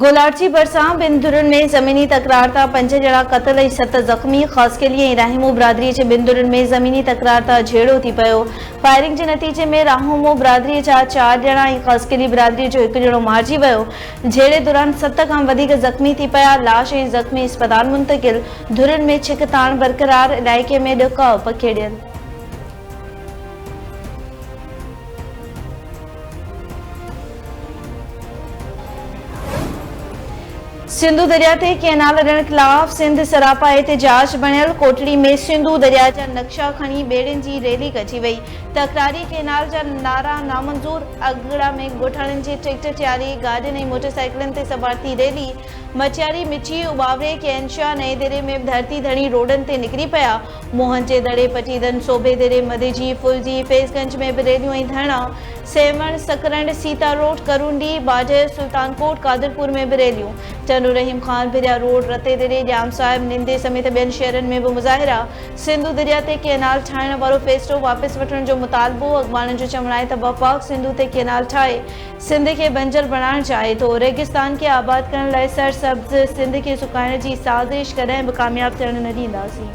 गोलार्ची भरिसां ॿिनि धुरनि में ज़मीनी तकरार तां 5 ॼणा क़त्ल ऐं 7 ज़ख़्मी। ख़ासि के राहिमो बिरादरीअ जे ॿिनि धुरनि में ज़मीनी तकरार तां झेड़ो थी पियो। फायरिंग जे नतीजे में राहिमो बिरादरीअ जा 4 ॼणा ऐं ख़ासि बिरादरीअ जो 1 ॼणो मारिजी वियो। झेड़े दौरान 7 खां वधीक ज़ख़्मी थी पिया। लाश ऐं ज़ख़्मी अस्पताल मुंतक़िल। धुरनि में छिक ताण बरक़रार। इलाइक़े में ॾुकाउ पखेड़ियल। सिंधु दरिया ते कैनाल ॾियण ख़िलाफ़ सिंध सरापा एहतजाज बणियल। कोटड़ी में सिंधु दरिया जा नक्शा खणी ॿेड़ियुनि जी रैली कढी वई। तकरारी कैनाल जा नारा नामंज़ूर। अगड़ा में ॻोठाणनि जी ट्रैक्टर तैयारी गाॾियुनि ऐं मोटरसाइकिलनि ते सवार थी रैली। मचियारी मिची उबावरे कैनशा नए दरे में धरती धणी रोडनि ते निकिरी पिया। मोहन जे दड़े पटीदन सोभे दरे मधेजी फुलजी फैज़गंज में बि रैलियूं ऐं धरना। सेवण सकरंड सीता रोड करूंडी बाजर सुल्तानकोट कादरपुर में भी रैलियों। चनू रहीम खान भिरिया रोड रते दरे जाम साहिब निंदे समेत ॿियनि शहरनि में भी मुज़ाहिरा। सिंधु दरिया ते कैनाल ठाहिण वारो फ़ैसिलो वापसि वठण जो मुतालबो। अॻवाननि जो चवणु आहे त वफ़ाक़ सिंधु ते कैनाल ठाहे सिंध खे बंजर बणाइण चाहे थो। रेगिस्तान खे आबाद करण लाइ सरसब्ज़ सिंध खे सुकाइण जी साज़िश कॾहिं भी कामयाब थियण न ॾींदासीं।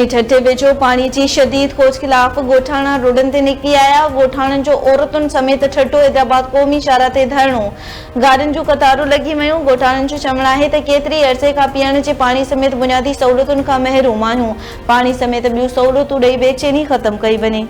ठट्टे वेझो पानी जी शदीद खोज खिलाफ ॻोठाणा रोडनि ते निकिरी आया। ॻोठाणनि जो औरतुनि समेत ठट्टो हैदराबाद क़ौमी शाहरा ते धरणो। गाॾियुनि जूं कतारूं लॻी वयूं। ॻोठाणनि जो चवणु आहे त केतिरे अरसे खां पीअण जे पाणी समेत बुनियादी सहूलियतुनि खां महरूम आहियूं। पाणी समेत ॿियूं सहूलियतूं ॾेई बेचैनी ख़त्म कई वञे।